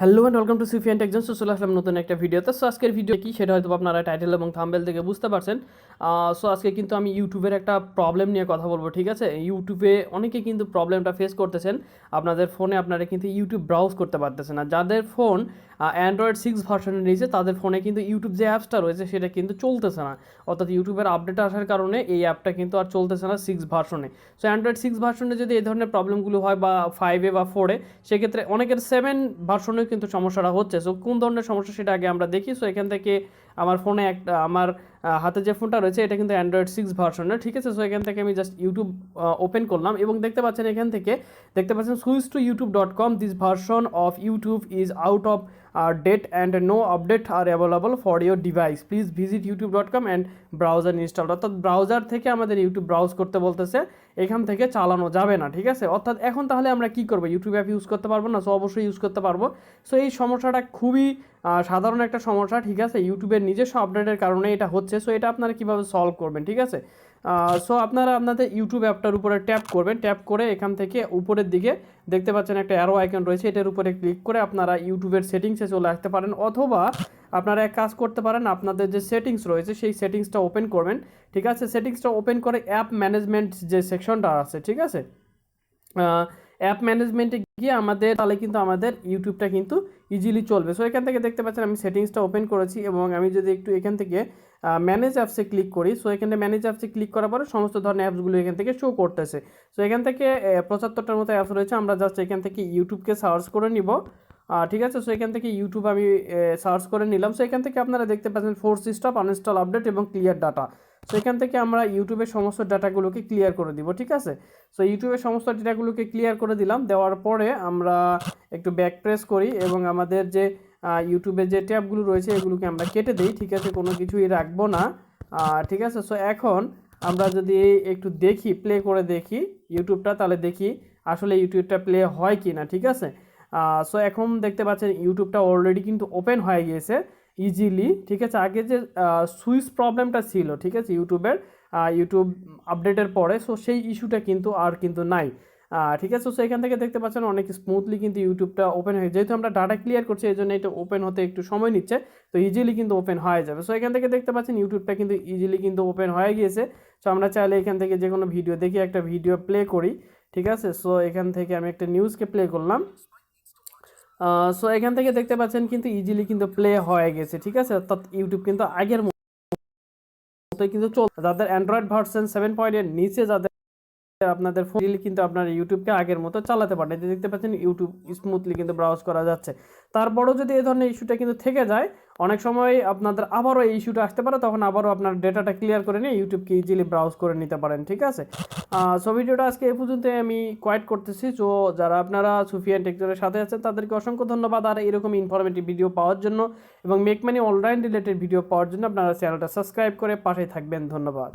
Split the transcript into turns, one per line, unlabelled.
Hello and welcome to Sufiyan tech zone. চলে আসলাম নতুন একটা ভিডিওতে। সো আজকের ভিডিও কি সেটা হয়তো আপনারা টাইটেল এবং থাম্বনেল থেকে বুঝতে পারছেন। সো আজকে কিন্তু আমি ইউটিউবের একটা প্রবলেম নিয়ে কথা বলবো, ঠিক আছে? ইউটিউবে অনেকে কিন্তু প্রবলেমটা ফেস করতেছেন। আপনাদের ফোনে আপনারা কিন্তু ইউটিউব ব্রাউজ করতে পারতেছেন না। যাদের ফোন অ্যান্ড্রয়েড 6 ভার্সনের নিয়েছে তাদের ফোনে কিন্তু ইউটিউব যে অ্যাপসটা রয়েছে সেটা কিন্তু চলতেছে না, অর্থাৎ ইউটিউবের আপডেট আসার কারণে এই অ্যাপটা কিন্তু আর চলতেছে না 6 ভার্সনে। সো অ্যান্ড্রয়েড 6 ভার্সনে যদি এই ধরনের প্রবলেমগুলো হয় বা 5-এ বা 4-এ, সেক্ষেত্রে অনেকের 7 ভার্সনেও কিন্তু সমস্যাটা হচ্ছে। সো কোন ধরনের সমস্যা সেটা আগে আমরা দেখি। সো এখান থেকে আমার ফোনে একটা আমার হাতে যে ফোনটা রয়েছে এটা কিন্তু অ্যান্ড্রয়েড 6 ভার্সনের, ঠিক আছে? সো এখান থেকে আমি জাস্ট ইউটিউব ওপেন করলাম এবং দেখতে পাচ্ছেন এখান থেকে switch to youtube.com, this version of YouTube is out of date and no update are available for your device, please visit youtube.com and browser install. অর্থাৎ ব্রাউজার থেকে আমাদের ইউটিউব ব্রাউজ করতে বলতেছে, এখান থেকে চালানো যাবে না, ঠিক আছে? অর্থাৎ এখন তাহলে আমরা কি করবো? ইউটিউব অ্যাপ ইউজ করতে পারবো না? সো অবশ্যই ইউজ করতে পারবো। সো এই সমস্যাটা খুবই সাধারণ একটা সমস্যা, ঠিক আছে? ইউটিউবের নিজস্ব আপডেটের কারণে এটা হচ্ছে। সো এটা আপনারা কীভাবে সলভ করবেন, ঠিক আছে? সো আপনারা আপনাদের ইউটিউব অ্যাপটার উপরে ট্যাপ করবেন। ট্যাপ করে এখান থেকে উপরের দিকে দেখতে পাচ্ছেন একটা অ্যারো আইকন রয়েছে, এটার উপরে ক্লিক করে আপনারা ইউটিউবের সেটিংসে চলে আসতে পারেন, অথবা আপনারা এক কাজ করতে পারেন, আপনাদের যে সেটিংস রয়েছে সেই সেটিংসটা ওপেন করবেন, ঠিক আছে? সেটিংসটা ওপেন করে অ্যাপ ম্যানেজমেন্ট যে সেকশনটা আছে, ঠিক আছে? অ্যাপ ম্যানেজমেন্টে গিয়ে আমাদের তাহলে কিন্তু আমাদের ইউটিউবটা কিন্তু ইজিলি চলবে। সো এখান থেকে দেখতে পাচ্ছেন আমি সেটিংসটা ওপেন করেছি এবং আমি যদি একটু এখান থেকে ম্যানেজ অ্যাপসে ক্লিক করি, সো এখানে ম্যানেজ অ্যাপসে ক্লিক করার পরে সমস্ত ধরনের অ্যাপসগুলো এখান থেকে শো করতেছে। সো এখান থেকে 75টার মতো অ্যাপস রয়েছে, আমরা জাস্ট এখান থেকে ইউটিউবকে সার্চ করে নিব, ঠিক আছে? সো এখান থেকে ইউটিউব আমি সার্চ করে নিলাম। সো এখান থেকে আপনারা দেখতে পাচ্ছেন ফোর্স স্টপ, আনইনস্টল, আপডেট এবং ক্লিয়ার ডাটা। সো এখান থেকে আমরা ইউটিউবের সমস্ত ডাটাগুলোকে ক্লিয়ার করে দিব, ঠিক আছে? সো ইউটিউবের সমস্ত ডাটাগুলোকে ক্লিয়ার করে দিলাম। দেওয়ার পরে আমরা একটু ব্যাক প্রেস করি এবং আমাদের যে ইউটিউবের যে ট্যাবগুলো রয়েছে এগুলোকে আমরা কেটে দিই, ঠিক আছে? কোনো কিছুই রাখবো না, ঠিক আছে? সো এখন আমরা যদি একটু দেখি, প্লে করে দেখি ইউটিউবটা, তাহলে দেখি আসলে ইউটিউবটা প্লে হয় কি না, ঠিক আছে? সো এখন দেখতে পাচ্ছেন ইউটিউবটা অলরেডি কিন্তু ওপেন হয়ে গিয়েছে ইজিলি, ঠিক আছে? আগে যে সুইচ প্রবলেমটা ছিল, ঠিক আছে, ইউটিউবের ইউটিউব আপডেটের পরে, সো সেই ইস্যুটা কিন্তু আর কিন্তু নাই, ঠিক আছে? সো এখান থেকে দেখতে পাচ্ছেন অনেক স্মুথলি কিন্তু ইউটিউবটা ওপেন হয়ে, যেহেতু আমরা ডাটা ক্লিয়ার করছি এই জন্য এটা ওপেন হতে একটু সময় নিচ্ছে, তো ইজিলি কিন্তু ওপেন হয়ে যাবে। সো এখান থেকে দেখতে পাচ্ছেন ইউটিউবটা কিন্তু ইজিলি কিন্তু ওপেন হয়ে গিয়েছে। সো আমরা চাইলে এখান থেকে যে কোনো ভিডিও দেখি, একটা ভিডিও প্লে করি, ঠিক আছে? সো এখান থেকে আমি একটা নিউজকে প্লে করলাম। সো এখান থেকে দেখতে পাচ্ছেন কিন্তু ইজিলি কিন্তু প্লে হয়ে গেছে, ঠিক আছে? অর্থাৎ ইউটিউব কিন্তু আগের মতোই কিন্তু যাদের অ্যান্ড্রয়েড ভার্সন 7 এর নিচে যাদের আপনাদের ফোন কিন্তু আপনার ইউটিউবকে আগের মতো চালাতে পারেন। এতে দেখতে পাচ্ছেন ইউটিউব স্মুথলি কিন্তু ব্রাউজ করা যাচ্ছে। তারপরও যদি এই ধরনের ইস্যুটা কিন্তু থেকে যায়, অনেক সময় আপনাদের আবারও এই ইস্যুটা আসতে পারে, তখন আবারও আপনার ডেটাটা ক্লিয়ার করে নিয়ে ইউটিউবকে ইজিলি ব্রাউজ করে নিতে পারেন, ঠিক আছে? সো ভিডিওটা আজকে এই পর্যন্ত আমি কোয়াইট করতেছি। সো যারা আপনারা সুফিয়ান টেকজনের সাথে আছেন তাদেরকে অসংখ্য ধন্যবাদ। আর এরকম ইনফরমেটিভ ভিডিও পাওয়ার জন্য এবং make money online related video পাওয়ার জন্য আপনারা চ্যানেলটা সাবস্ক্রাইব করে পাশে থাকবেন। ধন্যবাদ।